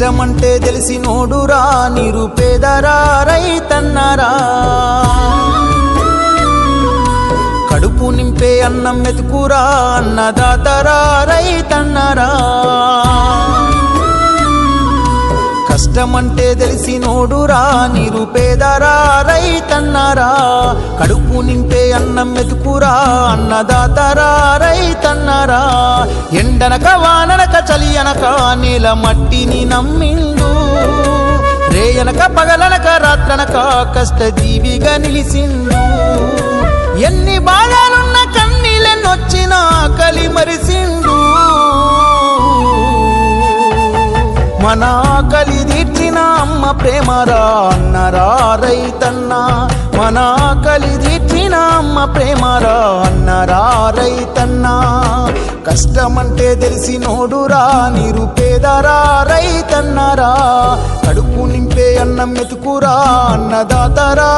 కష్టమంటే తెలిసినోడురా నిరుపేదరా రైతన్నరా కడుపు నింపే అన్నం మెతుకురా అన్నదాతరా రైతన్నరా కష్టమంటే తెలిసినోడురా నిరుపేదరా రైతన్నరా కడుపు నింపే అన్నం మెతుకురా అన్నదాతరా రైతన్నరా ఎండనక వాననక చలి అనక నేల మట్టిని నమ్మిండు రేయనక పగలనక రాత్రనక కష్టజీవిగా నిలిసిండు ఎన్ని బాధలున్న కన్నీళ్ళెన్నొచ్చినా ఆకలి మరిసిండు మన ఆకలి తీర్చిన అమ్మ ప్రేమరా అన్నరా రైతన్న మన ఆకలి తీర్చిన అమ్మ ప్రేమరా అన్నరా రైతన్న కష్టమంటే తెలిసినోడురా నిరుపేదరా రైతన్నరా కడుపు నింపే అన్నం మెతుకురా అన్నదాతరా